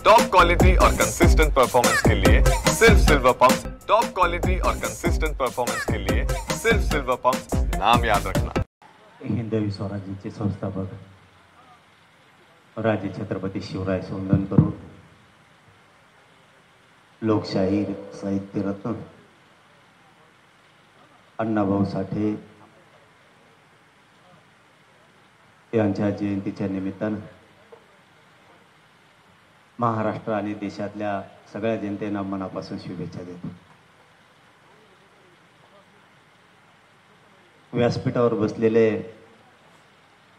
Top quality और consistent performance के लिए सिर्फ सिल्वर पंप्स। टॉप क्वालिटी और कंसिस्टेंट परफॉर्मेंस के लिए सिर्फ सिल्वर पंप्स, नाम याद रखना। हिंदवी स्वराज्याचे संस्थापक राजे छत्रपती शिवराय सोंदन करून लोकशाहीर साहित्य रत्न अण्णाभाऊ साठे यांच्या जयंतीच्या निमित्तानं महाराष्ट्र आणि देशातल्या सगळ्या जनतेला मनापासून शुभेच्छा देतो। व्यासपीठावर बसलेले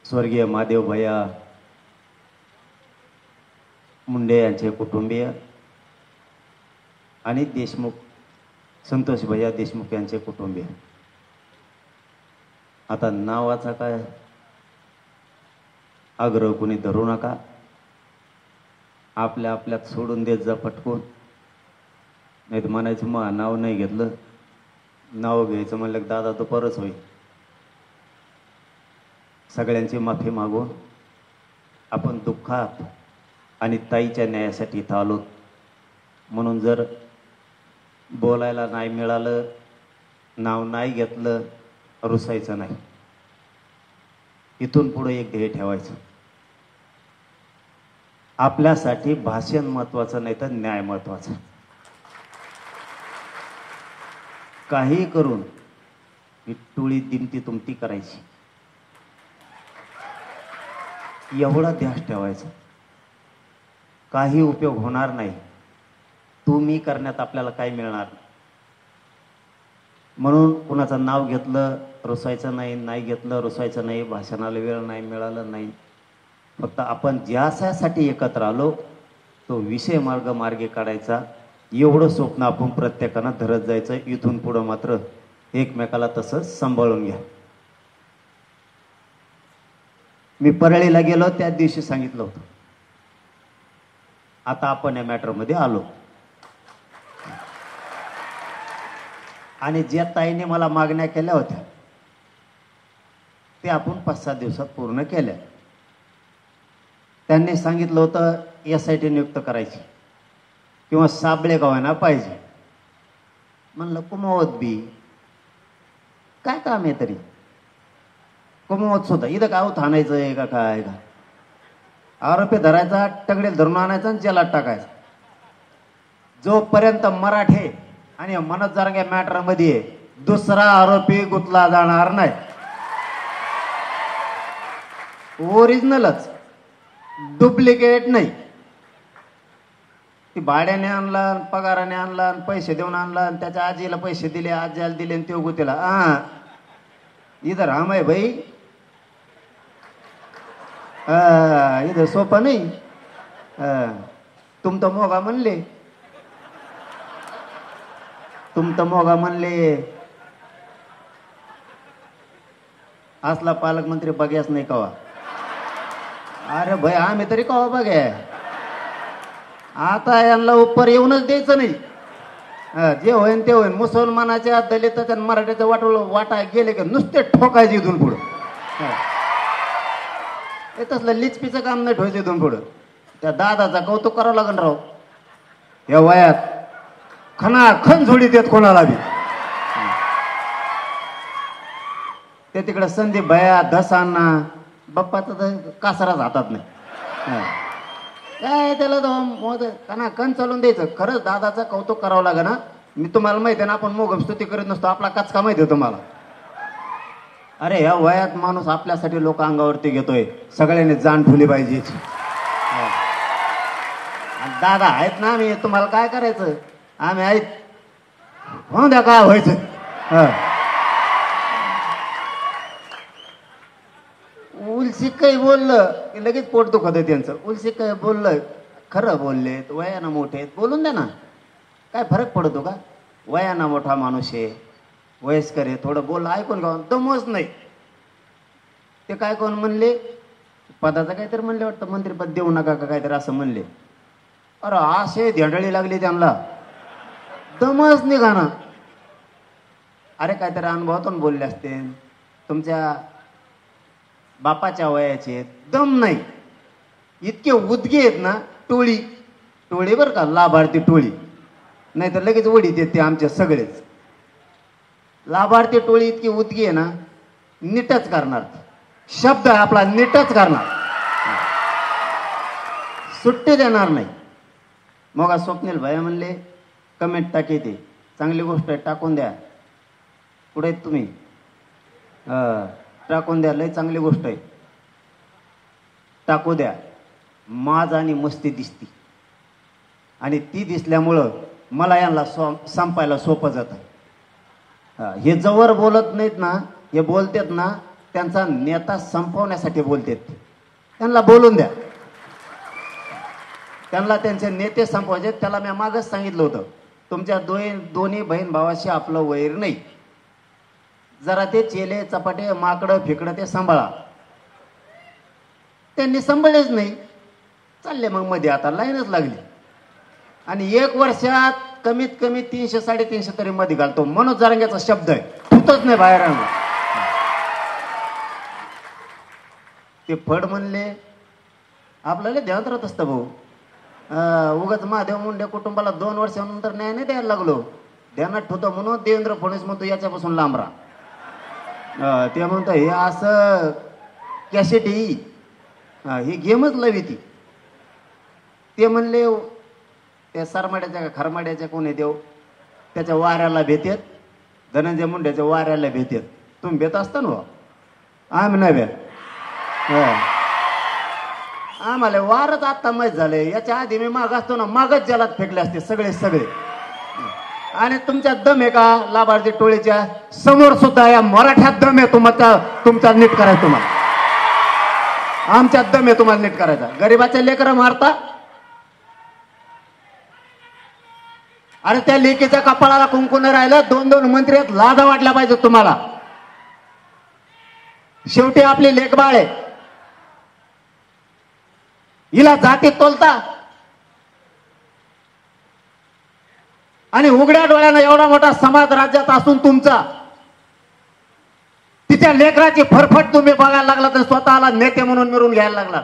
स्वर्गीय महादेव भैया मुंडे यांचे कुटुंबीय आणि देशमुख संतोष भैया देशमुख यांचे कुटुंबीय, आता नावाचा काय आग्रह कोणी धरू नका, आपल्या आपल्यात सोडून देत जा पटकून, नाही तर म्हणायचं मग नाव नाही घेतलं, नाव घ्यायचं म्हणलं की दादा तो परच होईल। सगळ्यांची माफी मागून आपण दुःखात आणि ताईच्या न्यायासाठी इथं आलो, म्हणून जर बोलायला नाही मिळालं, नाव नाही घेतलं, रुसायचं नाही। इथून पुढे एक ध्येय ठेवायचं, आपल्यासाठी भाषण महत्वाचं नाही तर न्याय महत्वाचा। काही करून ही टोळी दिमती तुमती करायची, एवढा ध्यास ठेवायचा। काही उपयोग होणार नाही, तुम्ही करण्यात आपल्याला काय मिळणार, म्हणून कुणाचं नाव घेतलं रुसायचं नाही, नाही घेतलं रुसायचं नाही, भाषणाला वेळ नाही मिळालं नाही, फक्त आपण ज्यासाठी एकत्र आलो तो विषय मार्गे काढायचा, एवढं स्वप्न आपण प्रत्येकानं धरत जायचं। इथून पुढं मात्र एकमेकाला तसंच सांभाळून घ्या। मी परळीला गेलो त्याच दिवशी सांगितलं होतं, आता आपण या मॅटरमध्ये आलो आणि ज्या ताईने मला मागण्या केल्या होत्या ते आपण 5-7 दिवसात पूर्ण केल्या। त्यांनी सांगितलं होतं SIT नियुक्त करायची किंवा साबळे गावांना पाहिजे, म्हणलं कुमवत बी काय काम आहे, तरी कुमवत सुद्धा इथं गाव थानायचं आहे का काय का, आरोपी धरायचा, टगडेल धरून आणायचा आणि जेलात टाकायचा। जोपर्यंत मराठे आणि मनोज जारंगे मॅटर मध्ये दुसरा आरोपी गुंतला जाणार नाही, ओरिजिनलच, डुप्लिकेट नाही। ती भाड्याने आणला, पगाराने आणला, पैसे देऊन आणला, त्याच्या आजीला पैसे दिले, आजीला दिले आणि तो गुतेला। इथं राम आहे भाई, इथं सोपं नाही। तुम तो मोगा म्हणले, तुम तो मोगा म्हणले, असला पालकमंत्री बघ्याच नाही कवा। अरे भाई आम्ही तरी कवा बघे, आता यांना उपर येऊनच द्यायचं नाही। जे होईन ते होईन, मुसलमानाच्या दलिताच्या मराठ्याच्या वाटा गेले की नुसते ठोकायचे इथून पुढं। तसलं लिचपीचं काम नाही ठेवायचं इथून पुढं। त्या दादाचा कौतुक करावं लागेल राव, या वयात खणाखण झोडीत येत कोणाला बी। ते तिकडे संदीप भया धसांना बाप्पाचा तर कासराच हातात नाही, काय त्याला कणा कण चालून द्यायचं। खरंच दादाचं कौतुक करावं लागेल ना। मी तुम्हाला माहिती आहे ना, आपण मोगम स्तुती करत नसतो, आपला कचका माहिती आहे तुम्हाला। अरे ह्या वयात माणूस आपल्यासाठी लोक अंगावरती घेतोय, सगळ्यांनी जाण ठेवली पाहिजे। दादा आहेत ना, आम्ही तुम्हाला काय करायचं, आम्ही आहेत, हो द्या काय व्हायचं। उलसी काही बोललं की लगेच पोट दुखत आहे त्यांचं। उलसी काही बोललं, खरं बोलले, वयानं मोठे बोलून द्या ना, काय फरक पडतो का? वयानं मोठा माणूस आहे, वयस्कर आहे, थोडं बोललं ऐकून घ्या, दमच नाही। ते काय कोण म्हणले, पदाचं काहीतरी म्हणले वाटतं, मंत्रीपद देऊ नका का काहीतरी असं म्हणले। अरे असे धेंडळी लागली त्यांना, दमच निघाना। अरे काहीतरी अनुभवातून बोलले असते, तुमच्या बापाच्या वयाचे, दम नाही, इतके उदगे आहेत ना टोळी, टोळी बरं का, लाभार्थी टोळी, नाही तर लगेच वडीत येते आमच्या सगळेच. लाभार्थी टोळी इतकी उतगी आहे ना, नीटच करणार. शब्द आहे आपला, नीटच करणार, सुट्टी देणार नाही. मग स्वप्नील भैया म्हणले कमेंट टाकी, ते चांगली गोष्ट आहे, टाकून द्या. कुठे आहेत तुम्ही? टाकून द्या, लय चांगली गोष्ट आहे, टाकू द्या. माज आणि मस्ती दिसती, आणि ती दिसल्यामुळं मला यांना संपायला सोपं जातं. हे जवळ बोलत नाहीत ना, हे बोलतात ना, त्यांचा नेता संपवण्यासाठी बोलतात. त्यांना बोलून द्या, त्यांना त्यांचे नेते संपवायचे. त्याला मी मागच सांगितलं होतं, तुमच्या दोन्ही बहीण भावाशी आपलं वैर नाही. जरा ते चेले चपाटे माकडं फिकडं ते सांभाळा. त्यांनी सांभाळलेच नाही, चालले मग मध्ये. आता लाईनच लागली, आणि 1 वर्षात कमीत कमी 300-350 तरी मध्ये घालतो. मनोज जरांगेचा शब्द आहे, तुतच नाही बाहेर आणला. ते फड म्हणले आपल्याला ध्यान राहत असतं भाऊ. उगाच महादेव मुंडे कुटुंबाला 2 वर्षानंतर न्याय नाही द्यायला लागलो. ध्यानात ठेवतो म्हणून देवेंद्र फडणवीस म्हणतो याच्यापासून लांब राहा. ते म्हणतो हे असं कॅसेट ही गेमच लवी ती. ते म्हणले त्या सरमाड्याच्या का खरमाड्याच्या कोणी देव त्याच्या वाऱ्याला भेटेत, धनंजय मुंड्याच्या वाऱ्याला भेटेत. तुम्ही भेट असता ना, आम्ही नाही भेट. आम्हाला वारच आता माहीत झाले. याच्या आधी मी माग असतो ना, मागच जलात फेकले असते सगळे. आणि तुमच्या दम आहे का लाभार्थी टोळीच्या समोर सुद्धा या मराठ्यात दम आहे तुमचा नीट करायचा. तुम्हाला आमच्यात दम आहे तुम्हाला नीट करायचा. गरीबाच्या लेकरं मारता, अरे त्या लेकीच्या कपाळाला कुंकू न राहिलं. 2-2 मंत्री आहेत, लाजा वाटला पाहिजे तुम्हाला. शेवटी आपली लेकबाळ आहे, हिला जातीत तोलता, आणि उघड्या डोळ्यानं एवढा मोठा समाज राज्यात असून तुमचा तिच्या लेकराची फरफट तुम्ही बघायला लागला, तर स्वतःला नेते म्हणून मिळून घ्यायला लागला.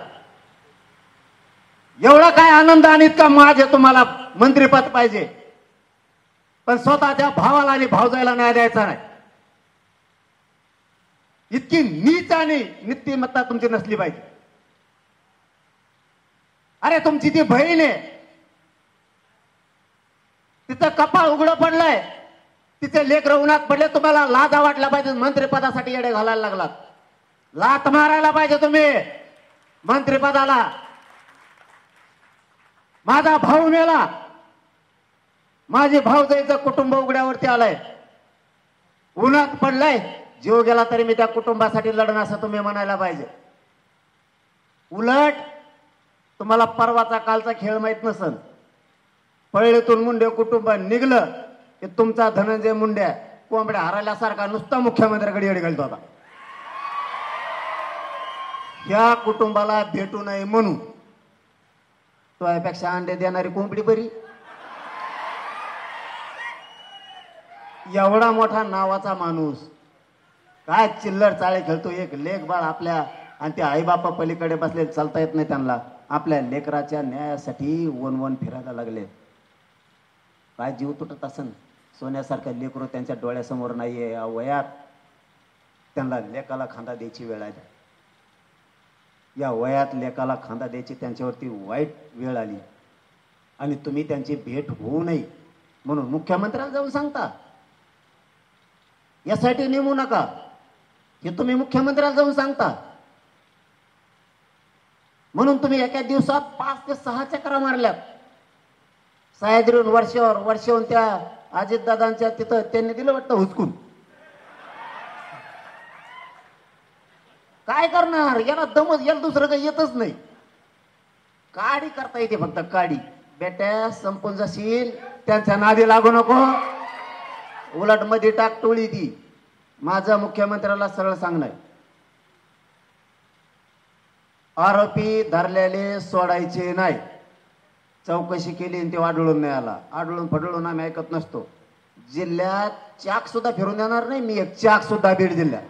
एवढा काय आनंद आणि इतका माज आहे तुम्हाला, मंत्रीपद पाहिजे, पण स्वतःच्या भावाला आणि भावजाईला न्याय द्यायचा नाही. इतकी नीच आणि नीतिमत्ता तुमची नसली पाहिजे. अरे तुमची ती बहीण आहे, तिचं कपाळ उघडं पडलंय, तिचे लेकरं उन्हात पडले, तुम्हाला लाजा वाटला पाहिजे. मंत्रिपदासाठी येडे घालायला लागलात, लात मारायला पाहिजे तुम्ही मंत्रिपदाला. माझा भाऊ मेला, माझी भाऊजाईचं कुटुंब उघड्यावरती आलंय, उन्हात पडलंय, जीव गेला तरी मी त्या कुटुंबासाठी लढण, असं तुम्ही म्हणायला पाहिजे. उलट तुम्हाला परवाचा कालचा खेळ माहित नसन. पळेतून मुंडे कुटुंब निघलं की तुमचा धनंजय मुंडे कोंबड्या हरवल्यासारखा नुसता मुख्यमंत्र्याकडे येडे घालतो होता. या कुटुंबाला भेटू नये म्हणून तो यापेक्षा अंडे देणारी कोंबडी बरी. एवढा मोठा नावाचा माणूस काय चिल्लर चाळे खेळतो. एक लेख बाळ आपल्या, आणि ते आईबापा पलीकडे बसले, चालता येत नाही त्यांना. आपल्या लेकराच्या न्यायासाठी वन फिरायला लागले. काय जीव तुटत असन. सोन्यासारखं लेकरू त्यांच्या डोळ्यासमोर नाहीये. या वयात त्यांना लेकाला खांदा द्यायची वेळ आली. या वयात लेकाला खांदा द्यायची त्यांच्यावरती वाईट वेळ आली, आणि तुम्ही त्यांची भेट होऊ नये म्हणून मुख्यमंत्र्याला जाऊन सांगता यासाठी नेमू नका, हे तुम्ही मुख्यमंत्र्याला जाऊन सांगता. म्हणून तुम्ही एका दिवसात 5 ते 6 चक्रा मारल्यात. सह्याद्रीहून वर्षावरून त्या अजितदादांच्या तिथं त्यांनी दिलं वाटतं हुसकून. काय करणार, याला दमच, याला दुसरं काही येतच नाही. काडी करता येते फक्त काडी. बेट्या संपून जाशील, त्यांच्या नादी लागू नको. उलट मध्ये टाक टोळी ती. माझं मुख्यमंत्र्याला सरळ सांगणं, आरोपी धरलेले सोडायचे नाही. चौकशी केली आणि ते आढळून नाही आला. आढळून फडळून आम्ही ऐकत नसतो. जिल्ह्यात चाक सुद्धा फिरून देणार नाही मी, एक चाक सुद्धा बीड जिल्ह्यात.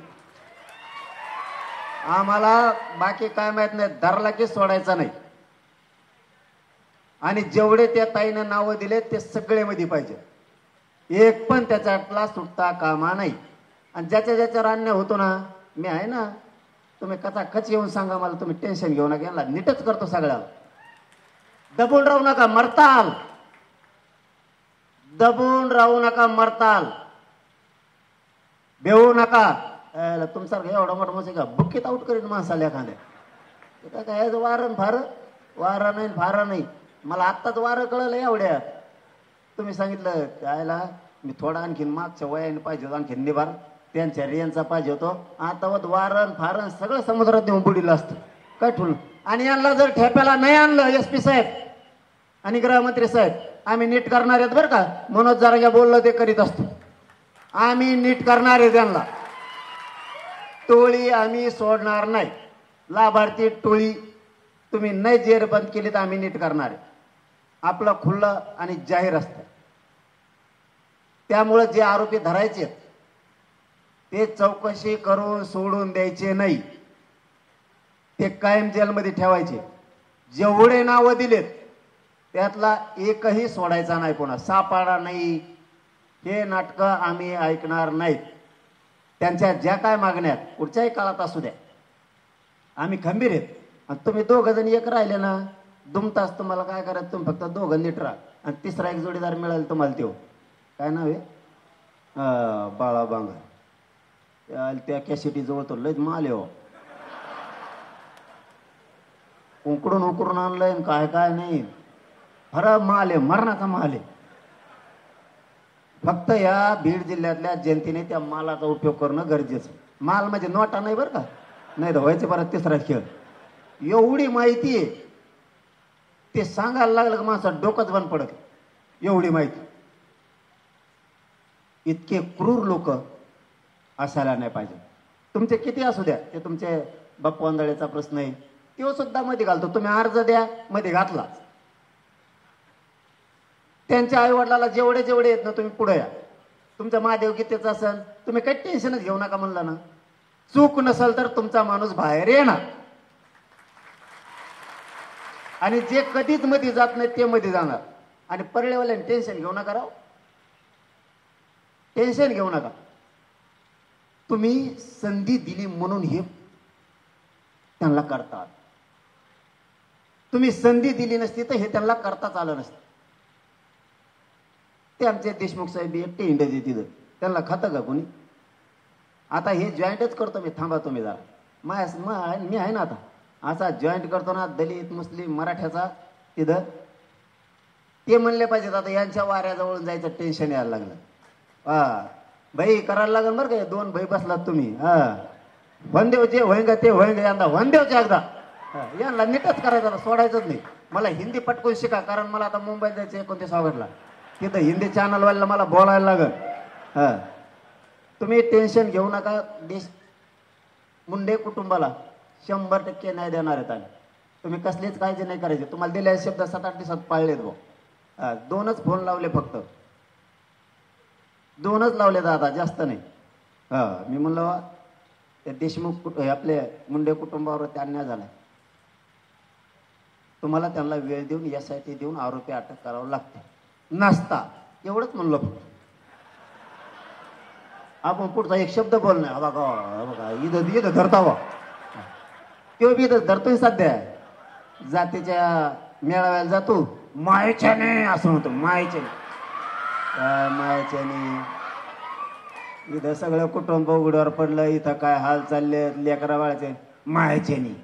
आम्हाला बाकी काय माहित नाही, धरला की सोडायचा नाही. आणि जेवढे त्या ताईनं नावं दिले ते सगळे मध्ये पाहिजे, एक पण त्याच्यातला सुटता कामा नाही. आणि ज्याच्या ज्याच्यावर अन्याय होतो ना, मी आहे ना, तुम्ही कच येऊन सांगा मला, तुम्ही टेन्शन घेऊ नका, याला नीटच करतो सगळ्याला. दबून राहू नका, मरताल. दबून राहू नका, मरताल. भेऊ नका. तुमच्यासारखं एवढा मोठा माणूस का बुक्कीत आउट करीन माणसाला एखाद्या. काय वारं फार वारा नाही, फारा नाही. मला आत्ताच वारं कळलं एवढ्या. तुम्ही सांगितलं त्याला मी थोडा आणखीन मागच्या वयाने पाहिजे होतो, आणखीन निभार त्यांच्या रियांचा पाहिजे होतो. आता वारण फारण सगळं समुद्रात नेऊन बुडीलं असतं, काय ठुल. आणि यांना जर ठेप्याला नाही आणलं SP साहेब आणि गृहमंत्री साहेब, आम्ही नीट करणार आहेत बरं का. मनोज जारंगे बोललो ते करीत असतो, आम्ही नीट करणार आहे त्यांना. टोळी आम्ही सोडणार नाही. लाभार्थी टोळी तुम्ही नाही जेर बंद केली तर आम्ही नीट करणार आहे. आपलं खुल्लं आणि जाहीर असतं. त्यामुळे जे आरोपी धरायचे ते चौकशी करून सोडून द्यायचे नाही, ते कायम जेलमध्ये ठेवायचे. जेवढे नावं दिलेत त्यातला एकही सोडायचा नाही, कोणा सापडा नाही. हे नाटकं आम्ही ऐकणार नाहीत. त्यांच्या ज्या काय मागण्यात पुढच्याही काळात असू द्या, आम्ही खंबीर आहेत. आणि तुम्ही दोघं जण एक राहिले ना, दुमतास तुम्हाला काय करायचं, तुम्ही फक्त दोघं नीट राहा. आणि तिसरा एक जोडीदार मिळेल तुम्हाला, तो काय नाव आहे, बाळा बांगर. त्या कॅसेटी जवळ तो लयच माल हो, उकडून उकरून आणलंय, काय काय नाही, खरं माल आहे, मरणाचा माल आहे. फक्त या बीड जिल्ह्यातल्या जनतेने त्या मालाचा उपयोग करणं गरजेचं. माल म्हणजे नोटा नाही बरं का, नाही तर व्हायचं परत तिसरा खेळ. एवढी माहिती आहे, ते सांगायला लागलं का माणसात डोकंच बंद पडत. एवढी माहिती. इतके क्रूर लोक असायला नाही पाहिजे. तुमचे किती असू द्या, ते तुमचे बाप्पू आंधळेचा प्रश्न आहे, तो सुद्धा मध्ये घालतो. तुम्ही अर्ज द्या, मध्ये घातला. त्यांच्या आई वडिलाला जेवढे जेवढे येत ना, तुम्ही पुढे या. तुमच्या महादेव गीतेचं असेल, तुम्ही काही टेन्शनच घेऊ नका म्हणलं ना. चूक नसेल तर तुमचा माणूस बाहेर येणार. आणि जे कधीच मध्ये जात नाही ते मध्ये जाणार. आणि परळेवाल्याने टेन्शन घेऊ नका राव, टेन्शन घेऊ नका. तुम्ही संधी दिली म्हणून हे त्यांना करतात. तुम्ही संधी दिली नसती तर हे त्यांना करताच आलं नसतं. ते आमचे देशमुख साहेब एकटे इंडियाचे तिथं, त्यांना खातं का कोणी. आता हे जॉईंटच करतो मी, थांबा तुम्ही जरा. मी आहे ना आता, असा जॉईंट करतो ना दलित मुस्लिम मराठ्याचा तिथं. ते म्हणले पाहिजेत आता यांच्या वाऱ्याजवळून जायचं टेन्शन यायला लागलं. भाई करायला लागेल बरं का, दोन भाई बसलात तुम्ही. वनदेव जे होईंगा ते होईंगा, यंदा वनदेवचे एकदा. यांना नीटच करायचं, सोडायचंच नाही. मला हिंदी पटकून शिका, कारण मला आता मुंबईत जायचं 29 ऑगस्टला. तिथं हिंदी चॅनलवाल्याला मला बोलायला लागल. तुम्ही टेन्शन घेऊ नका. मुंडे कुटुंबाला 100% न्याय देणार आहेत आम्ही. तुम्ही कसलीच काळजी नाही करायची. तुम्हाला दिलेले शब्द 7-8 दिवसात पाळलेत भाऊ. 2च फोन लावले फक्त, 2च लावले दादा, जास्त नाही. मी म्हणलं त्या देशमुख आपले मुंडे कुटुंबावर अन्याय झाला. तुम्हाला त्यांना वेळ देऊन SIT देऊन आरोपी अटक करावं लागते. नसता एवढंच म्हणलं फक्त. आपण पुढचा एक शब्द बोल नाही. बघा इथं धरता वा, किंवा बी इथं धरतोय. सध्या जातीच्या मेळाव्याला जातो, मायच्याने असं म्हणतो, मायच्याने इथं सगळं कुटुंब उघड्यावर पडलं. इथं काय हाल चालले लेकरा बाळाचे, मायच्याने.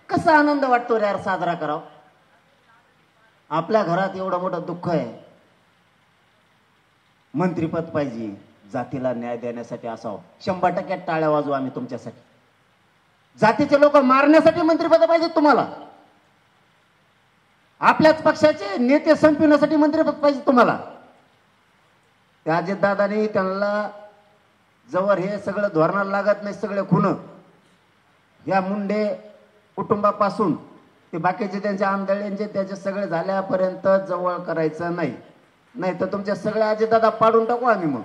कसा आनंद वाटतो रे यार साजरा करावा. आपल्या घरात एवढं मोठं दुःख आहे, मंत्रीपद पाहिजे, जातीला न्याय देण्यासाठी असावं. 100% टाळ्या वाजवू आम्ही तुमच्यासाठी. जातीचे लोक मारण्यासाठी मंत्रीपद पाहिजे तुम्हाला. आपल्याच पक्षाचे नेते संपविण्यासाठी मंत्रीपद पाहिजे तुम्हाला. त्या अजितदादांनी त्यांना जवळ हे सगळं धोरणाला लागत नाही, सगळे खुन या मुंडे कुटुंबापासून ते बाकीचे त्यांच्या आंधळ्यांचे त्याचे सगळे झाल्यापर्यंत जवळ करायचं नाही. नाही तर तुमचे सगळे अजितदादा पाडून टाकू आम्ही मग.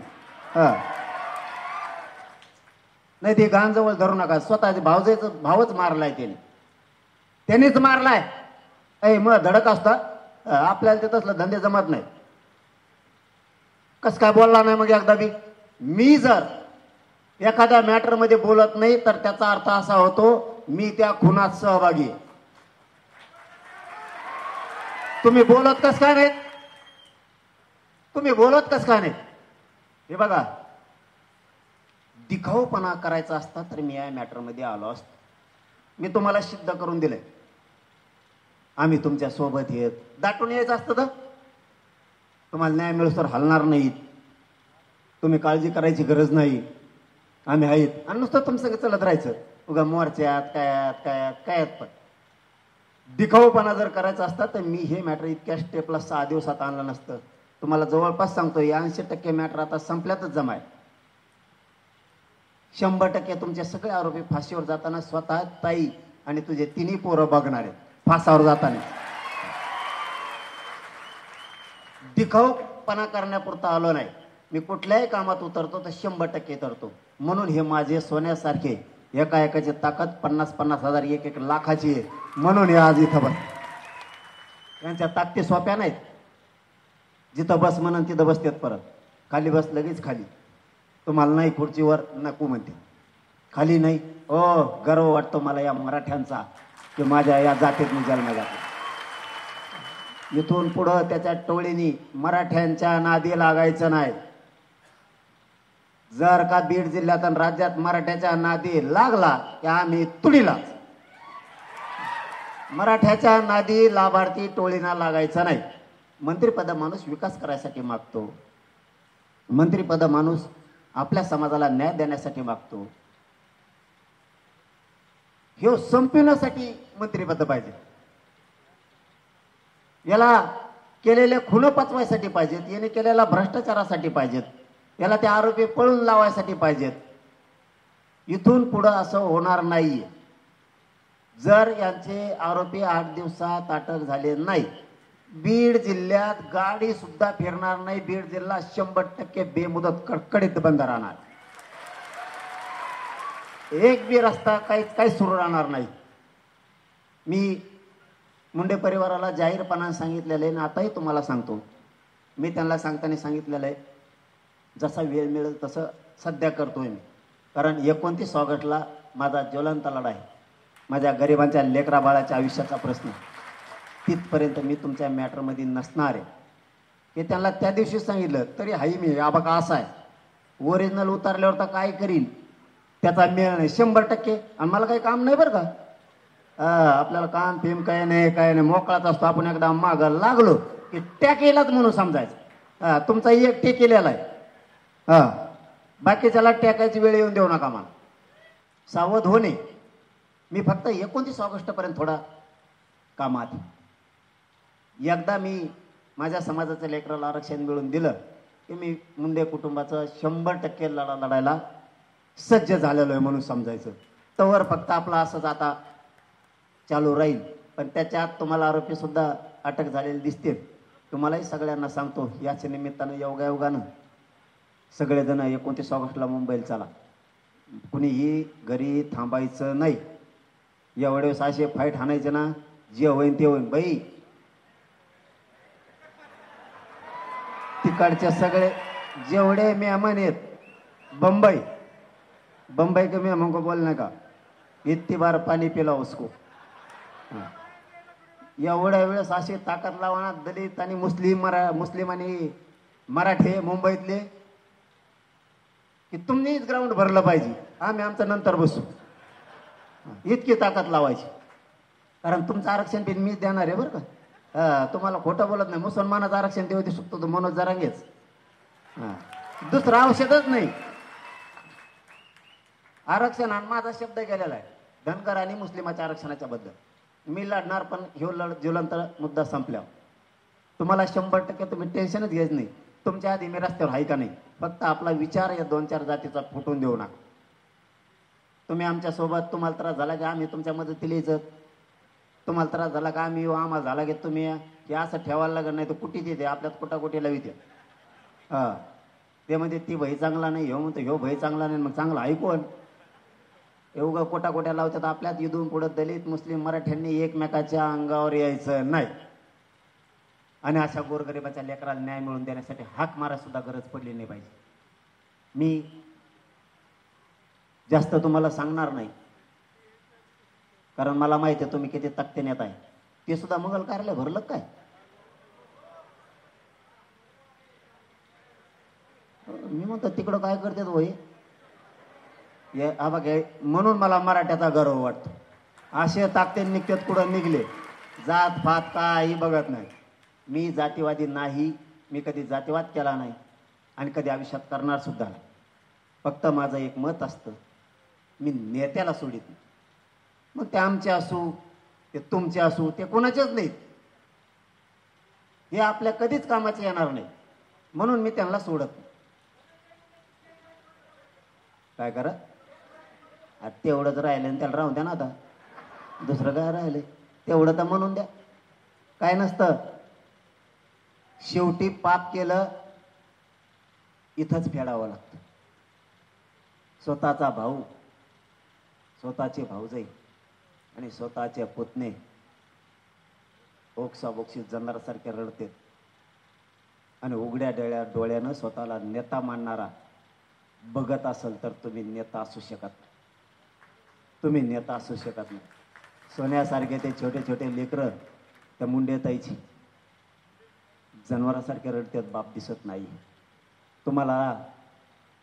नाही ते गांजवळ धरू नका. स्वतःचे भावच मारलाय त्याने. त्यांनीच मारलाय. ऐ मग धडक असता आपल्याला ते तसलं धंदे जमत नाही. कस काय बोलला नाही मग एकदा बी? मी जर एखाद्या मॅटर मध्ये बोलत नाही तर त्याचा अर्थ असा होतो मी त्या खुनात सहभागी आहे. तुम्ही बोलत कस काय नाही? तुम्ही बोलत कस काय नाही? हे बघा, दिखाऊपणा करायचा असता तर मी या मॅटर मध्ये आलो असतो. मी तुम्हाला सिद्ध करून दिलंय आम्ही तुमच्या सोबत येत. दाटून यायचं असतं तर तुम्हाला न्याय मिळूस तर हलणार नाहीत. तुम्ही काळजी करायची गरज नाही. आम्ही आहेत आणि नुसतं तुमचं चलत राहायचं उगा मोर्चात काय पण. दिखाऊपणा जर करायचा असता तर मी हे मॅटर इतक्या स्टेपला 6 दिवसात आणलं नसतं. तुम्हाला जवळपास सांगतो 80% मॅटर आता संपल्यातच जमाय. 100% तुमचे सगळे आरोपी फाशीवर जाताना स्वतः ताई आणि तुझे तिन्ही पोरं बघणार आहेत फासावर जाताना. दिखाऊपणा करण्यापुरता आलो नाही. मी कुठल्याही कामात उतरतो तर 100% उतरतो. म्हणून हे माझे सोन्यासारखे एका एकाची ताकद 50-50 हजार 1-1 लाखाची आहे. म्हणून हे आज इथं बस. यांच्या ताकदी सोप्या नाहीत. जिथं बस म्हणून तिथं बसतात परत. खाली बस लगेच खाली. तुम्हाला नाही खुर्चीवर नको म्हणते. खाली नाही. ओ गर्व वाटतो मला या मराठ्यांचा की माझ्या या जातीत मी जन्म जातो. इथून पुढं त्याच्या टोळीनी मराठ्यांच्या नादी लागायचं नाही. जर का बीड जिल्ह्यात आणि राज्यात मराठ्याच्या नादी लागला की आम्ही तुडीलाच. मराठ्याच्या नादी लाभार्थी टोळीना लागायचं नाही. मंत्रिपद माणूस विकास करायसाठी मागतो. मंत्रिपद माणूस आपल्या समाजाला न्याय देण्यासाठी मागतो. हे संपवण्यासाठी मंत्रिपद पाहिजे. याला केलेले खुन पचवायसाठी पाहिजेत. याने केलेला भ्रष्टाचारासाठी पाहिजेत. याला ते आरोपी पळून लावायसाठी पाहिजेत. इथून पुढं असं होणार नाहीये. जर यांचे आरोपी 8 दिवसात अटक झाले नाही बीड जिल्ह्यात गाडी सुद्धा फिरणार नाही. बीड जिल्हा 100% बेमुदत कडकडीत बंद राहणार. एक बी रस्ता काही सुरू राहणार नाही. मी मुंडे परिवाराला जाहीरपणाने सांगितलेलं आहे आणि आताही तुम्हाला सांगतो. मी त्यांना सांगताना सांगितलेलं आहे जसा वेळ मिळेल तसं सध्या करतोय मी. कारण 29 ऑगस्टला माझा ज्वलंत लढा आहे. माझ्या गरिबांच्या लेकरा बाळाच्या आयुष्याचा प्रश्न. तिथपर्यंत मी तुमच्या मॅटरमध्ये नसणार आहे. हे त्यांना त्या दिवशी सांगितलं तरी हाई मी हा बघा असा आहे. ओरिजिनल उतारल्यावर तर काय करीन त्याचा मेळ नाही 100%. आणि मला काही काम नाही बरं का. आपल्याला काम फेम काय नाही मोकळाच असतो. आपण एकदा माग लागलो की टॅकेलाच म्हणून समजायचं. तुमचा एक टेकेलेला आहे. बाकीच्याला टॅकायची वेळ येऊन देऊ नका. मला सावध होणे. मी फक्त 29 ऑगस्टपर्यंत थोडा कामात. एकदा मी माझ्या समाजाच्या लेकराला आरक्षण मिळवून दिलं की मी मुंडे कुटुंबाचं 100% लढा लढायला सज्ज झालेलो आहे म्हणून समजायचं. तवर फक्त आपला असंच आता चालू राहील. पण त्याच्या आत तुम्हाला आरोपी सुद्धा अटक झालेले दिसतील. तुम्हालाही सगळ्यांना सांगतो याच्या निमित्तानं योगायोगानं सगळेजण 29 ऑगस्टला मुंबईला चला. कुणीही घरी थांबायचं नाही. एवढे असे फाईट हाणायचे ना जे होईन ते होईन. बाई तिकडचे सगळे जेवढे मेहमान आहेत बंबई के मेहमान को बोलने का इतनी बार पाणी पिला उसको. एवढ्या वेळेस अशी ताकद लावणार दलित आणि मुस्लिम आणि मराठे मुंबईतले की तुम्हीच ग्राउंड भरलं पाहिजे. आम्ही आमचं नंतर बसू. इतकी ताकद लावायची. कारण तुमचं आरक्षण बिन मीच देणार आहे बरं का. तुम्हाला खोटं बोलत नाही. मुसलमानाचं आरक्षण देऊ शकतो तो मनोज जरांगेच. दुसरं औषधच नाही. आरक्षण आणि माझा शब्द गेलेला आहे धनगर आणि मुस्लिमाच्या आरक्षणाच्या बद्दल. मी लढणार. पण ह्यो ज्वलंत मुद्दा संपल्यावर तुम्हाला 100% तुम्ही टेन्शनच घ्यायचं नाही. तुमच्या आधी मी रस्त्यावर आहे का नाही. फक्त आपला विचार या 2-4 जातीचा फुटून देऊ नका. तुम्ही आमच्या सोबत. तुम्हाला त्रास झाला की आम्ही तुमच्या मदतीला यायचं. तुम्हाला त्रास झाला का आम्ही येऊ. आम्हाला झाला की तुम्ही या. हे असं ठेवायला लागत नाही तर कुठेच येते आपल्यात कुटाकुटीला येते. ते म्हणजे ती भाई चांगला नाही ह्यो म्हणतो ह्यो भाई चांगला नाही. मग चांगला ऐकून एवढं कोटा लावतात आपल्यात. इथून पुढे दलित मुस्लिम मराठ्यांनी एकमेकाच्या अंगावर यायचं नाही. आणि अशा गोरगरिबाच्या लेकराला न्याय मिळवून देण्यासाठी हाक मारा सुद्धा गरज पडली नाही पाहिजे. मी जास्त तुम्हाला सांगणार नाही, कारण मला माहिती आहे तुम्ही किती तक्ते नेत आहे. ते सुद्धा मंगल कार्यालय भरलं काय? मी म्हणतो तिकडं काय करतात होय. हा बघा, म्हणून मला मराठ्याचा गर्व वाटतो. असे ताकते निघतात कुठं निघले, जात फात काही बघत नाही. मी जातीवादी नाही, मी कधी जातीवाद केला नाही आणि कधी आयुष्यात करणार सुद्धा नाही. फक्त माझं एक मत असतं, मी नेत्याला सोडित नाही. मग ते आमचे असू, ते तुमचे असू, ते कोणाचेच नाहीत. हे आपल्या कधीच कामाचे येणार नाही, म्हणून मी त्यांना सोडत नाही. काय करा, तेवढंच राहिलं आणि त्याला राहून द्या ना. आता दुसरं काय राहिलंय, तेवढं तर म्हणून द्या. काय नसतं, शेवटी पाप केलं इथंच फेडावं लागतं. स्वतःचा भाऊ, स्वतःचे भाऊजाई आणि स्वतःचे पुतणे ओक्साबोक्षी जनावरासारखे रडतात. आणि उघड्या डोळ्यानं स्वतःला नेता मानणारा बघत असेल तर तुम्ही नेता असू शकत नाही. तुम्ही नेता असू शकत नाही. सोन्यासारखे ते छोटे छोटे लेकरं त्या मुंडेताईची जनावरासारखे रडतात, बाप दिसत नाही. तुम्हाला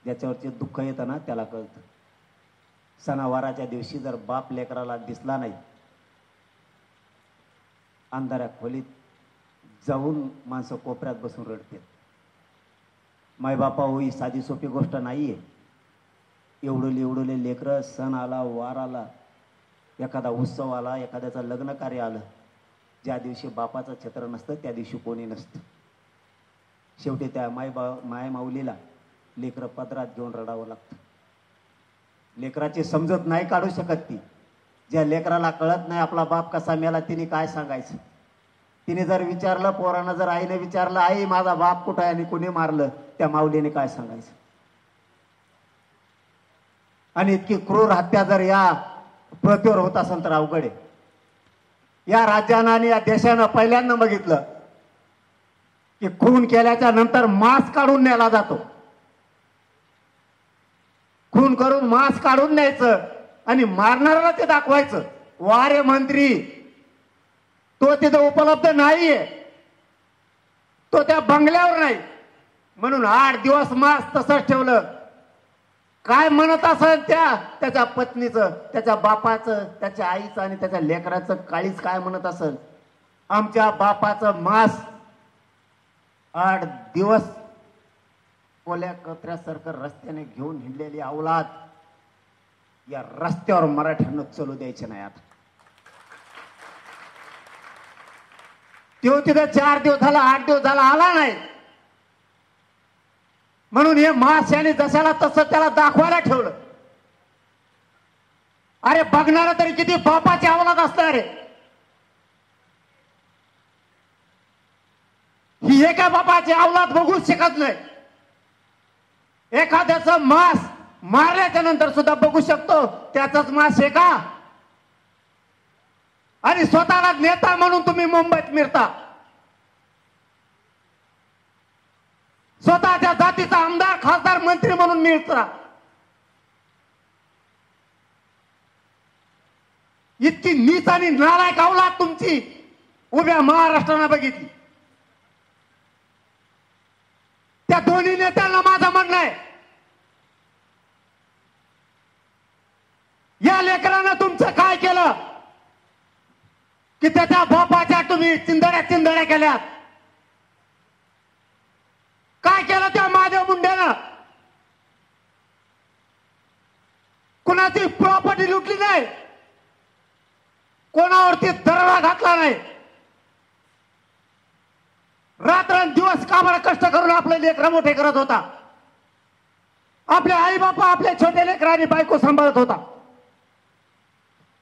ज्याच्यावरचे दुःख येतं ना त्याला कळतं. सणावाराच्या दिवशी जर बाप लेकराला दिसला नाही, अंधाऱ्या खोलीत जाऊन माणसं कोपऱ्यात बसून रडतात. मायबापा होई साधी सोपी गोष्ट नाहीये. एवढले लेकरं, सण आला, वार आला, एखादा उत्सव आला, एखाद्याचं लग्न कार्य आलं, ज्या दिवशी बापाचं छत्र नसतं त्या दिवशी कोणी नसतं. शेवटी त्या माय माऊलीला लेकरं पदरात घेऊन रडावं लागतं. लेकराची समजत नाही काढू शकत ती. ज्या लेकराला कळत नाही आपला बाप कसा मेला, तिने काय सांगायचं. तिने जर विचारलं, पोरानं जर आईने विचारलं, आई माझा बाप कुठं आहे आणि कुणी मारलं, त्या माऊलीने काय सांगायचं. आणि इतकी क्रूर हत्या जर या पृथ्वीवर होत असेल तर अवघड आहे. या राज्यानं आणि या देशानं पहिल्यांदा बघितलं की खून केल्याच्या नंतर मांस काढून न्यायला जातो. खून करून मांस काढून न्यायचं आणि मारणाऱ्याला ते दाखवायचं. वारे मंत्री, तो तिथं उपलब्ध नाहीये, तो त्या बंगल्यावर नाही, म्हणून 8 दिवस मांस तसंच ठेवलं. काय म्हणत असेल त्याच्या पत्नीचं, त्याच्या बापाचं, त्याच्या आईचं आणि त्याच्या लेकराचं काळीच काय म्हणत असेल. आमच्या बापाचं मांस 8 दिवस कोल्या कचऱ्यासारखं रस्त्याने घेऊन हिंडलेली अवलाद या रस्त्यावर मराठ्यांना चलू द्यायचे नाही. आता तो तिथे 4 दिवस झाला, 8 दिवस झाला आला नाही, म्हणून हे मांस याने जशाला तसं त्याला दाखवायला ठेवलं. अरे बघणारा तरी किती बापाची अवलाद असणार आहे. ही एका बापाची अवलाद बघूच शकत नाही. एखाद्याचं मांस मारल्याच्या नंतर सुद्धा बघू शकतो, त्याचंच मांस आहे का. आणि स्वतःला नेता म्हणून तुम्ही मुंबईत मिळता. स्वतःच्या जातीचा आमदार, खासदार, मंत्री म्हणून मिळता. इतकी नीच आणि नालायक अवलाद तुमची उभ्या महाराष्ट्रानं बघितली. त्या दोन्ही नेत्यांना माझं म्हणणं आहे, या लेकरानं तुमचं काय केलं की त्याच्या बापाच्या तुम्ही चिंधड्या केल्यात. काय केलं त्या महादेव मुंडेनं. कुणाची प्रॉपर्टी लुटली नाही, कोणावरती दरोडा घातला नाही. रात्रंदिवस कामाला कष्ट करून आपले लेकरं मोठे करत होता. आपले आई बापा आपले छोटे लेकरांनी बायको सांभाळत होता.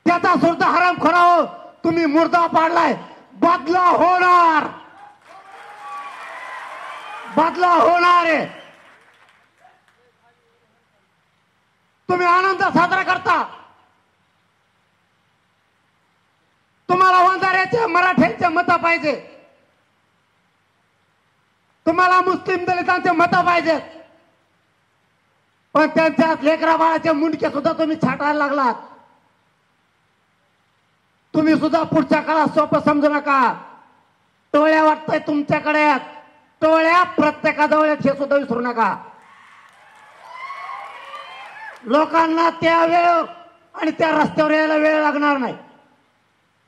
त्याचा सुद्धा हरामखोरावर तुम्ही मुर्दा पाडलाय. बदला होणार, बदला होणार आहे. तुम्ही आनंद साजरा करता, तुम्हाला वंजाऱ्याचे मराठ्यांचे मत पाहिजे, तुम्हाला मुस्लिम दलितांचे मत पाहिजेत, पण त्यांच्या लेकरा बाळाचे मुंडके सुद्धा तुम्ही छाटायला लागलात. तुम्ही सुद्धा पुढच्या काळात सोपं समजू नका. टोळ्या वाटतंय तुमच्याकडे, टोळ्या प्रत्येकाजवळ हे सुद्धा विसरू नका. लोकांना त्या वेळ आणि त्या रस्त्यावर यायला वेळ लागणार नाही.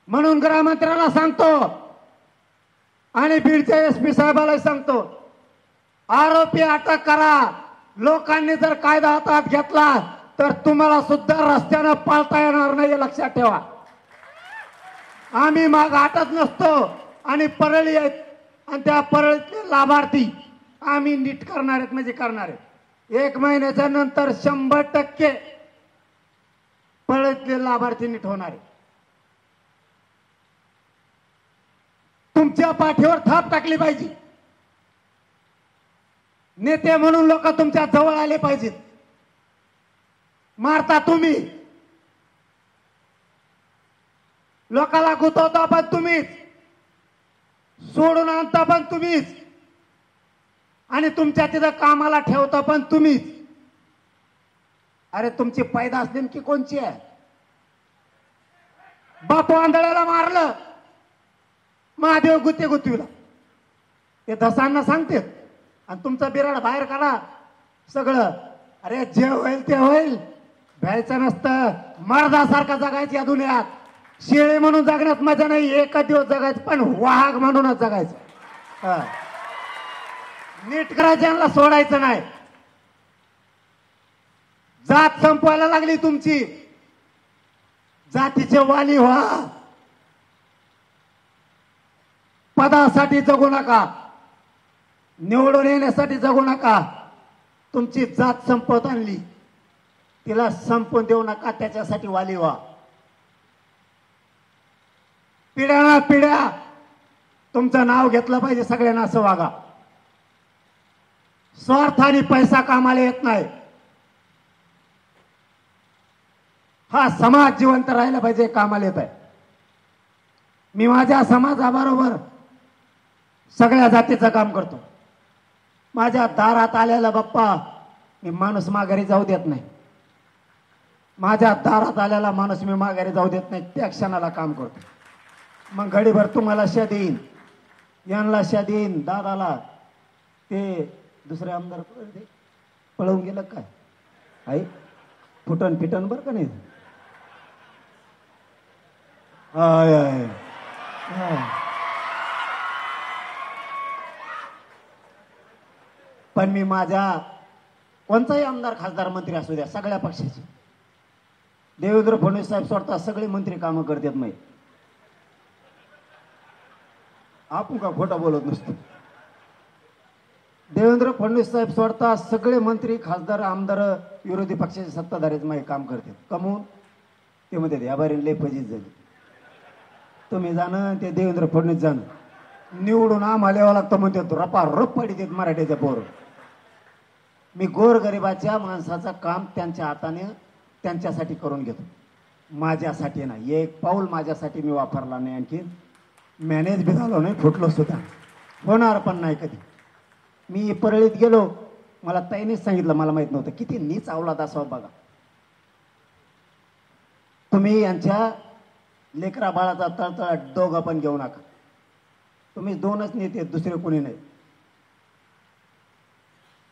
म्हणून गृहमंत्र्यांना सांगतो आणि बीडच्या एसपी साहेबाला सांगतो, आरोपी अटक करा. लोकांनी जर कायदा हातात घेतला तर तुम्हाला सुद्धा रस्त्यानं पाळता येणार नाही, हे लक्षात ठेवा. आम्ही माग हटत नसतो आणि परळी आहेत आणि त्या परळीतले लाभार्थी आम्ही नीट करणार आहेत म्हणजे करणार आहेत. 1 महिन्याच्या नंतर 100% परळीतले लाभार्थी नीट होणार आहेत. तुमच्या पाठीवर थाप टाकली पाहिजे. नेते म्हणून लोक तुमच्या जवळ आले पाहिजेत. मारता तुम्ही, लोकाला गुतवता पण तुम्हीच, सोडून आणता पण तुम्हीच आणि तुमच्या तिथं कामाला ठेवता पण तुम्हीच. अरे तुमची पैदास नेमकी कोणची आहे? बापू आंधळ्याला मारलं, महादेव गुत्ते गुत्तीला, ते धसांना सांगते आणि तुमचा बिराड बाहेर काढा सगळं. अरे जे होईल ते होईल, भ्यायचं नसतं. मर्दासारखा जगायचं या दुनियात. शेळे म्हणून जगण्यात मजा नाही, एका दिवस जगायचं, पण वाघ म्हणूनच जगायचं. नीट करायच्यांना सोडायचं नाही. जात संपवायला लागली तुमची, जातीचे वाली व्हा. पदासाठी जगू नका, निवडून येण्यासाठी जगू नका. तुमची जात संपवत आणली, तिला संपवून देऊ नका, त्याच्यासाठी वाली व्हा. पिढ्या पिढ्या तुमचं नाव घेतलं पाहिजे, सगळ्यांना असं वागा. स्वार्थ आणि पैसा कामाला येत नाही. हा समाज जिवंत राहिला पाहिजे, कामाला येत आहे. मी माझ्या समाजाबरोबर सगळ्या जातीचं काम करतो. माझ्या दारात आलेला बाप्पा मी माणूस माघारी जाऊ देत नाही. माझ्या दारात आलेला माणूस मी माघारी जाऊ देत नाही, त्या क्षणाला काम करतो. मग घडीभर तुम्हाला शा देईन, यांना शा देईन, दादाला. ते दुसरे आमदार पळवून गेलं काय आई, फुटन फिटन बरं का नाही. पण मी माझ्या कोणताही आमदार खासदार मंत्री असू द्या, सगळ्या पक्षाचे, देवेंद्र फडणवीस साहेब सोडता सगळे मंत्री कामं करतात. माहीत आपण का खोटं बोलत नसतो. देवेंद्र फडणवीस साहेब सोडता सगळे मंत्री खासदार आमदार विरोधी पक्षाचे सत्ताधारीच माहीत काम करतात. कमवून ते मध्ये याबारी लय फजीत झाली. तुम्ही जाणं ते देवेंद्र फडणवीस जाणं, निवडून आम्हाला यावं लागतं म्हणते रपा रप पडी देत मराठीच्या पोर. मी गोरगरिबाच्या माणसाचं काम त्यांच्या हाताने त्यांच्यासाठी करून घेतो, माझ्यासाठी नाही. एक पाऊल माझ्यासाठी मी वापरला नाही, आणखी मॅनेज बी झालो नाही, फुटलो सुद्धा, होणार पण नाही कधी. मी परळीत गेलो, मला ताईनेच सांगितलं, मला माहित नव्हतं किती नीच अवलाद असावं बघा. तुम्ही यांच्या लेकरा बाळाचा तळतळाट दोघं पण घेऊ नका. तुम्ही दोनच नेते, दुसरे कोणी नाही.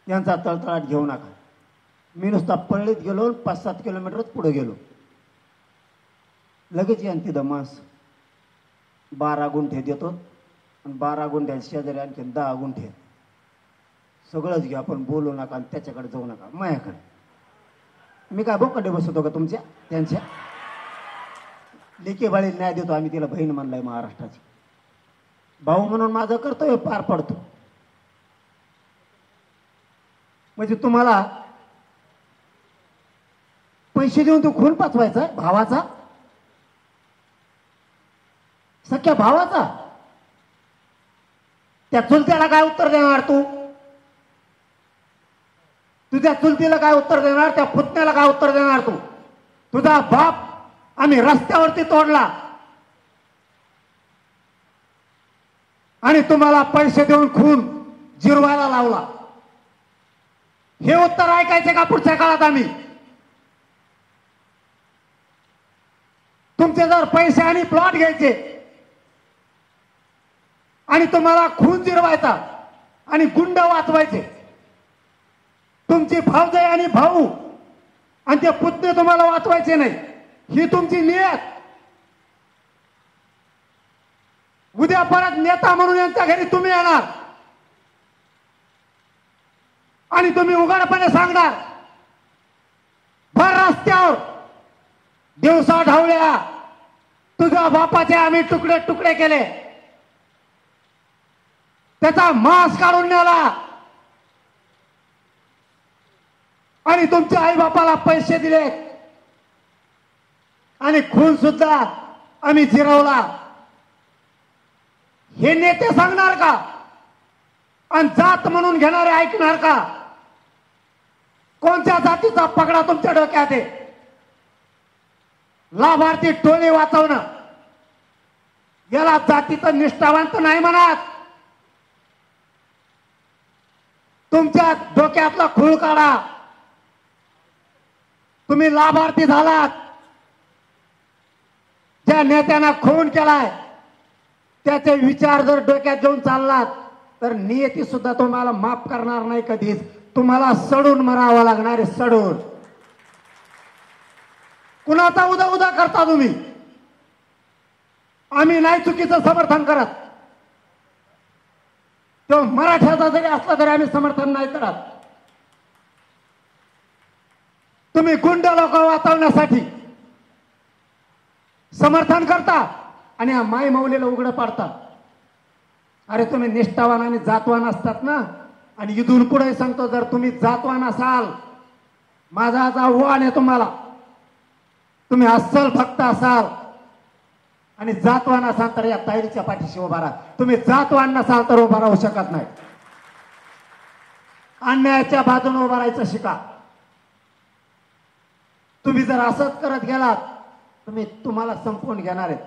यांचा तळतळाट घेऊ नका. मी नुसता परळीत गेलो, 5-7 किलोमीटरच पुढे गेलो, लगेच यांची दमास 12 गुंठे देतो आणि 12 गुंठ्या शेजारी आणखी 10 गुंठे. सगळंच घ्या, पण बोलू नका आणि त्याच्याकडे जाऊ नका माझ्याकडे. मी काय बोकडे बसवतो का तुमच्या त्यांच्या? लेकी बाळी न्याय देतो आम्ही, तिला बहीण म्हणलाय महाराष्ट्राची. भाऊ म्हणून माझं कर्तव्य पार पडतो. म्हणजे तुम्हाला पैसे देऊन तू खून पाचवायचा भावाचा, सख्या भावाचा? त्या चुलत्याला काय उत्तर देणार तू? तुझ्या चुलतीला काय उत्तर देणार? त्या पुतण्याला काय उत्तर देणार तू? तुझा बाप आम्ही रस्त्यावरती तोडला, आणि तुम्हाला पैसे देऊन खून जिरवायला लावला. हे उत्तर ऐकायचे का पुढच्या काळात आम्ही? तुमचे जर पैसे आणि प्लॉट घ्यायचे आणि तुम्हाला खून जिरवायचा आणि गुंड वाचवायचे, तुमची भावजाई आणि भाऊ आणि ते पुतणे तुम्हाला वाचवायचे नाही, ही तुमची नियत. उद्या परत नेता म्हणून यांच्या घरी तुम्ही येणार आणि तुम्ही उघडपणे सांगणार भर रस्त्यावर, दिवसा ढावल्या तुझ्या बापाचे आम्ही तुकडे तुकडे केले, त्याचा मांस काढून नेला आणि तुमच्या आई बापाला पैसे दिले आणि खून सुद्धा आम्ही जिरवला. हे नेते सांगणार का? आणि जात म्हणून घेणारे ऐकणार का? कोणत्या जातीचा पगडा तुमच्या डोक्यात आहे? लाभार्थी टोळे वाचवणं याला जातीचं निष्ठावंत नाही म्हणत. तुमच्या डोक्यातला खूळ काढा. तुम्ही लाभार्थी झालात, ज्या नेत्यांना खून केलाय त्याचे विचार जर डोक्यात घेऊन चाललात तर नियती सुद्धा तुम्हाला माफ करणार नाही कधीच. तुम्हाला सडून मरावं लागणार आहे, सडून. कुणाचा उदा उदा करता तुम्ही? आम्ही नाही चुकीचं समर्थन करत, तो मराठ्याचा जरी असला तरी आम्ही समर्थन नाही करत. तुम्ही गुंड लोक वाचवण्यासाठी समर्थन करता आणि या माय मौलीला उघडं पाडता. अरे तुम्ही निष्ठावान आणि जातवान असतात ना. आणि इथून पुढे सांगतो, जर तुम्ही जातवान असाल, माझा आव्हान आहे तुम्हाला, तुम्ही अस्सल भक्त असाल आणि जातवान असाल तर या तायरीच्या पाठीशी उभा राहा. तुम्ही जातवान नसाल तर उभा राहू शकत नाही. अन्यायाच्या बाजूने उभा राहायचं शिका. तुम्ही जर असंच करत गेलात तुम्हाला संपवून घेणार आहेत.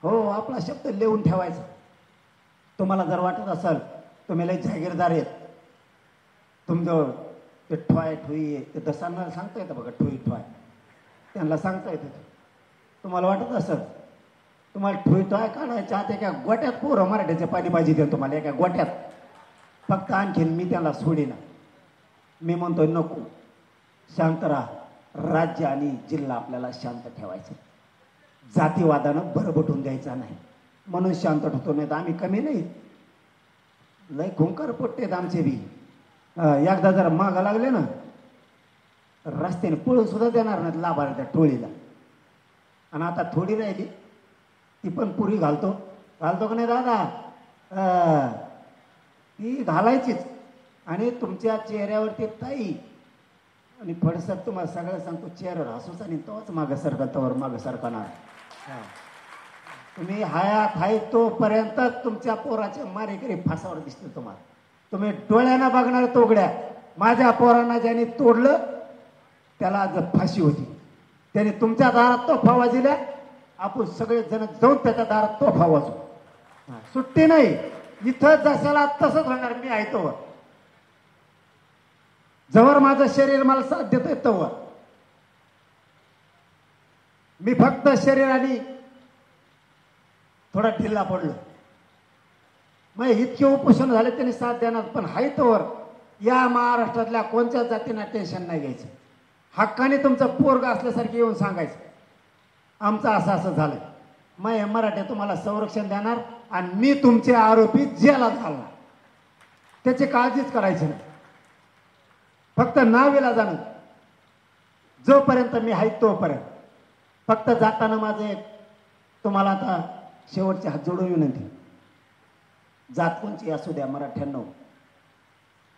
हो, आपला शब्द लिहून ठेवायचा. तुम्हाला जर वाटत असेल तुम्ही लय जागीरदार आहेत, तुमचं ते ठोय ठोई ते दसांना सांगता येतं बघा, ठोई ठोय त्यांना सांगता येतं. तुम्हाला वाटत असेल तुम्हाला ठोई ठोय काढायच्या आत एका गोट्यात पोरं मराठ्याचे पाणी पाहिजे देईल तुम्हाला, एका गोट्यात. फक्त आणखीन मी त्याला सोडीना. मी म्हणतोय नको, शांत राहा. राज्य आणि जिल्हा आपल्याला शांत ठेवायचं, जातीवादानं भरभटून द्यायचा नाही म्हणून शांत ठेवतो. नाही तर आम्ही कमी नाही, लय खुंकर पोट्टेत आमचे बी. एकदा जर माग लागले ना रस्त्याने पळून सुद्धा देणार नाहीत लाभार्थ्या टोळीला. आणि आता थोडी राहिली ती पण पुरी घालतो का नाही दादा? ती घालायचीच. आणि तुमच्या चेहऱ्यावरती ताई आणि फडसर तुम्हाला सगळं सांगतो, चेहऱ्यावर हसूच आणि तोच मागं सरका, तोवर मागं सरकणार. तुम्ही हयात आहे तोपर्यंत तुमच्या पोराचे मारेकरी फासावर दिसते तुम्हाला. तुम्ही डोळ्यानं बघणार तोगड्या. माझ्या पोरांना ज्याने तोडलं त्याला आज फाशी होती. त्याने तुमच्या दारात तोफा वाजल्या, आपण सगळे जण जाऊन त्याच्या दारात तोफा वाजू. सुट्टी नाही. इथं जशाला तसंच होणार. मी आहे तोवर, जवळ माझं शरीर मला साथ देतोय तोवर. मी फक्त शरीराने थोडा ढिल्ला पडलो, मग इतके उपोषण झाले त्यांनी साथ देणार. पण हाय तोवर या महाराष्ट्रातल्या कोणत्याच जातींना टेन्शन नाही घ्यायचं. हक्काने तुमचं पोरग असल्यासारखे येऊन सांगायचं आमचं असं असं झालं. मग मराठे तुम्हाला संरक्षण देणार आणि मी तुमचे आरोपी जेलात घालणार. त्याची काळजीच करायची नाही. फक्त नावेला जाणं, जोपर्यंत मी आहे तोपर्यंत. फक्त जाताना माझं एक तुम्हाला आता शेवटचे हात जोडून विनंती, जात कोणची असू द्या मराठ्यांनो,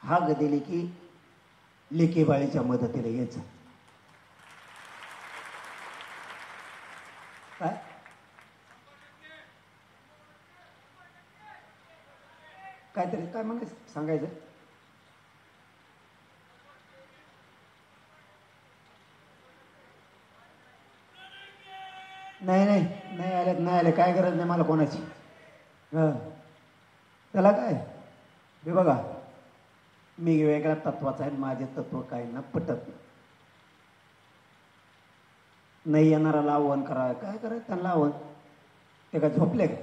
हाक दिली की लेकीबाळीच्या मदतीला यायचं. काय काहीतरी काय म्हणायचं सांगायचं? नाही नाही नाही आले, नाही आले, काय गरज नाही मला कोणाची. त्याला काय हे बघा, मी वेगळ्या तत्वाचा आहे, माझे तत्व काहींना पटत नाही. नाही येणाराला आव्हान करा, काय करायचं त्यांना आव्हान? ते काय झोपले का?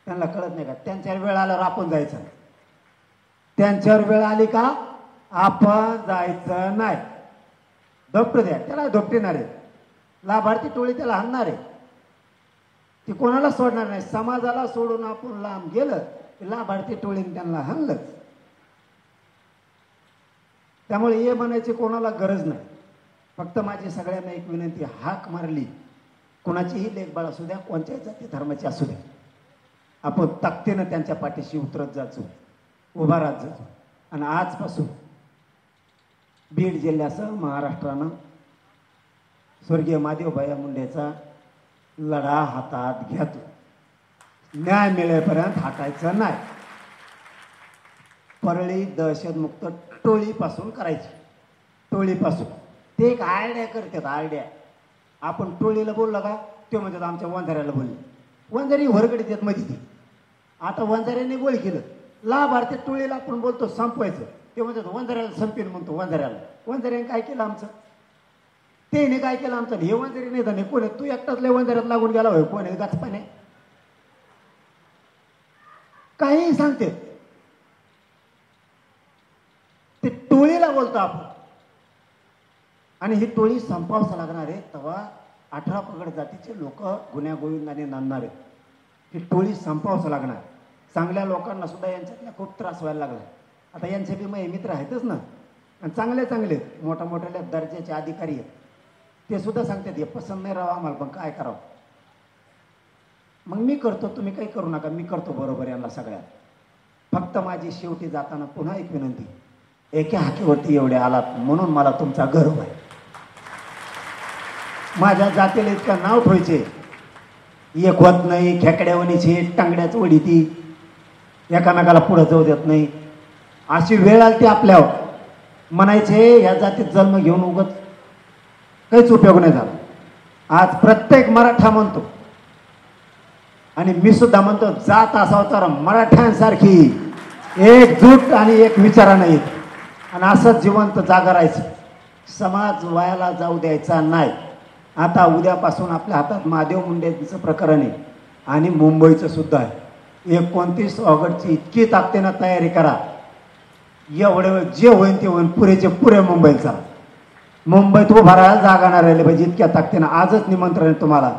त्यांना कळत नाही का? त्यांच्यावर वेळ आल्यावर आपण जायचं, त्यांच्यावर वेळ आली का आपण जायचं नाही. धोपटू द्या त्याला, धोपटेणार आहे. लाभार्थी टोळी त्याला हाणणार आहे, ती कोणाला सोडणार नाही. समाजाला सोडून आपण लांब गेलं की लाभार्थी टोळीने त्यांना हाणलंच. त्यामुळे ये म्हणायची कोणाला गरज नाही. फक्त माझी सगळ्यांना एक विनंती, हाक मारली कोणाचीही लेखबाळ असू द्या, कोणत्याही जाती धर्माची असू द्या, आपण ताकदीनं त्यांच्या पाठीशी उतरत जायचो, उभा राहत जायचो. आणि आजपासून बीड जिल्ह्यासह महाराष्ट्रानं स्वर्गीय महादेवभाई मुंडेचा लढा हातात घेतो. न्याय मिळेपर्यंत हटायचं नाही. परळी दहशतमुक्त टोळीपासून करायची, टोळीपासून. ते एक आयडिया करतात, आयडिया. आपण टोळीला बोललं का ते म्हणतात आमच्या वंजाऱ्याला बोलले. वंजारी वरगडीत येत मध्ये ती. आता वंजाऱ्याने गोळ केलं, लाभार्थी टोळीला आपण बोलतो संपवायचं, ते म्हणतात वंजाऱ्याला संपेन म्हणतो. वंजाऱ्याला, वंजाऱ्याने काय केलं आमचं? तेने काय केलं आमचं? हे वंजारी नाही जाणे कोण आहे? तू एकटाच लय वंजाऱ्यात लागून गेला होय, कोण आहे? गाचपाने काही सांगते. ते टोळीला बोलतो आपण. आणि ही टोळी संपावसा लागणार आहे तेव्हा 18 पगड जातीचे लोक गुन्ह्या गोविंदाने नांदणार आहेत. ही टोळी संपावसा लागणार. चांगल्या लोकांना सुद्धा यांच्यातला खूप त्रास व्हायला लागला. आता यांचे बी माझे मित्र आहेतच ना, आणि चांगले चांगले मोठ्या मोठ्या दर्जाचे अधिकारी आहेत, ते सुद्धा सांगतात हे पसंत नाही राहावं आम्हाला, पण काय करावं. मग मी करतो, तुम्ही काही करू नका, मी करतो बरोबर यांना सगळ्या. फक्त माझी शेवटी जाताना पुन्हा एक विनंती, एका हाकीवरती एवढे आलात म्हणून मला तुमचा गर्व आहे. माझ्या जातीला इतकं नाव ठेवायचे, एक होत नाही, खेकड्यावणीची टांगड्याच वडी ती, एकामेकाला पुढे जाऊ देत नाही. अशी वेळ आली ती आपल्यावर, म्हणायचे या जातीत जन्म घेऊन उगत काहीच उपयोग नाही झाला. आज प्रत्येक मराठा म्हणतो, आणि मी सुद्धा म्हणतो, जात असावं तर मराठ्यांसारखी एकजूट आणि एक विचारानं येत, आणि असंच जिवंत जागा राहायचं. समाज वायाला जाऊ द्यायचा नाही. आता उद्यापासून आपल्या हातात महादेव मुंडेंचं प्रकरण आहे आणि मुंबईचं सुद्धा आहे. 29 ऑगस्टची इतकी ताकदीनं तयारी करा, एवढे जे होईल ते होईल, पुरेचे पुरे मुंबईचा. मुंबईत उभा राहायला जागा नाही राहिली पाहिजे इतक्या ताकदीनं. आजच निमंत्रण आहे तुम्हाला.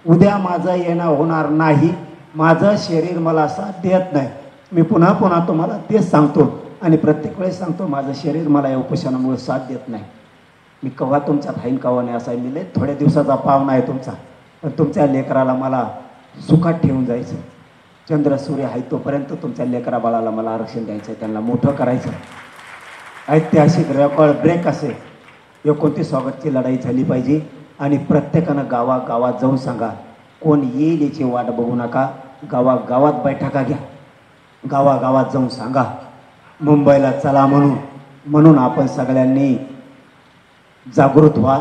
उद्या माझं येणं होणार नाही, माझं शरीर मला साथ देत नाही. मी पुन्हा पुन्हा तुम्हाला तेच सांगतो आणि प्रत्येक वेळेस सांगतो, माझं शरीर मला या उपोषणामुळे साथ देत नाही. मी कवा तुमच्यात हाईन कवा नाही असा मी थोड्या दिवसाचा पाहुणा आहे तुमचा, पण तुमच्या लेकराला मला सुखात ठेवून जायचं. चंद्र सूर्य आहे तोपर्यंत तुमच्या लेकरा बाळाला मला आरक्षण द्यायचं, त्यांना मोठं करायचं. ऐतिहासिक रेकॉर्ड ब्रेक असे 29 ऑगस्टची लढाई झाली पाहिजे. आणि प्रत्येकानं गावागावात जाऊन सांगा, कोण येईल याची वाट बघू नका. गावागावात बैठका घ्या, गावागावात जाऊन सांगा मुंबईला चला म्हणून आपण सगळ्यांनी जागृत व्हा.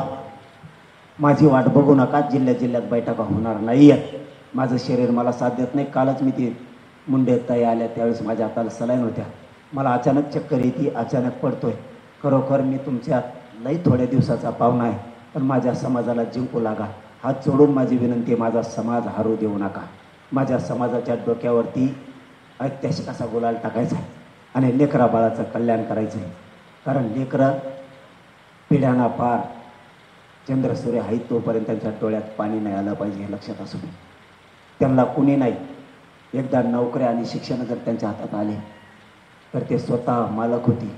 माझी वाट बघू नका. जिल्ह्यात बैठका होणार नाही आहेत. माझं शरीर मला साथ देत नाही. कालच मी ती मुंडे ताई आल्या त्यावेळेस माझ्या हाताला सलाईन होत्या. मला अचानक चक्कर येते, अचानक पडतोय. खरोखर मी तुमच्यात लई थोड्या दिवसाचा पाहुणा आहे, पण माझ्या समाजाला जिंकू लागा. हात जोडून माझी विनंती, माझा समाज हरू देऊ नका. माझ्या समाजाच्या डोक्यावरती ऐतिहासिक असा गुलाल टाकायचा आहे आणि लेकरा बाळाचं कल्याण करायचं आहे. कारण लेकरं पिढ्यांना पार चंद्रसूर्य आहे तोपर्यंत त्यांच्या डोळ्यात पाणी नाही आलं पाहिजे, हे लक्षात असू दे. त्यांना कुणी नाही. एकदा नोकऱ्या आणि शिक्षण जर त्यांच्या हातात आले तर ते स्वतः मालक होती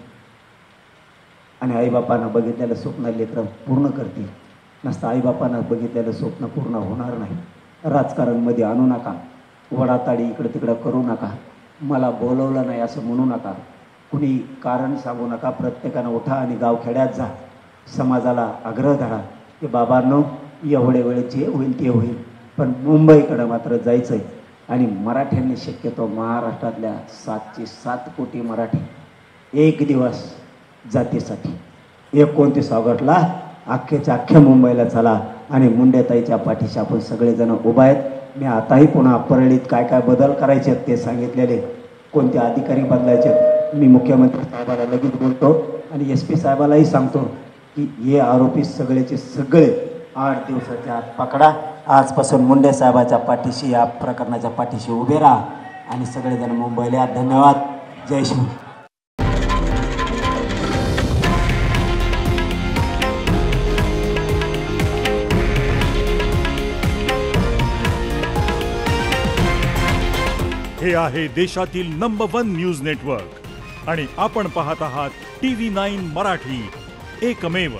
आणि आईबापानं बघितलेलं स्वप्न लेकरं पूर्ण करतील. नसतं आईबापानं बघितलेलं स्वप्न पूर्ण होणार नाही. राजकारणमध्ये आणू नका, वडाताडी इकडं तिकडं करू नका, मला बोलवलं नाही असं म्हणू नका, कुणी कारण सांगू नका. प्रत्येकानं उठा आणि गावखेड्यात जा, समाजाला आग्रह धरा की बाबांनो एवढे वेळ जे होईल ते होईल, पण मुंबईकडं मात्र जायचं आहे. आणि मराठ्यांनी शक्यतो महाराष्ट्रातल्या 7 कोटी मराठी एक दिवस जातीसाठी 29 ऑगस्टला अख्खेच्या अख्ख्या मुंबईला चला आणि मुंडेताईच्या पाठीशी आपण सगळेजण उभा आहेत. मी आताही पुन्हा परळीत काय काय बदल करायचे आहेत ते सांगितलेले. कोणते अधिकारी बदलायचे मी मुख्यमंत्री साहेबाला लगेच बोलतो आणि SP साहेबालाही सांगतो की हे आरोपी सगळेचे सगळे 8 दिवसाच्या आत पकडा. आजपासून मुंडे साहेबाच्या पाठीशी या प्रकरणाच्या पाठीशी उभे राहा आणि सगळेजण मुंबईला या. धन्यवाद. जय श्री. हे आहे देशातील नंबर 1 न्यूज नेटवर्क आणि आपण पाहत आहात TV9 मराठी, एकमेव.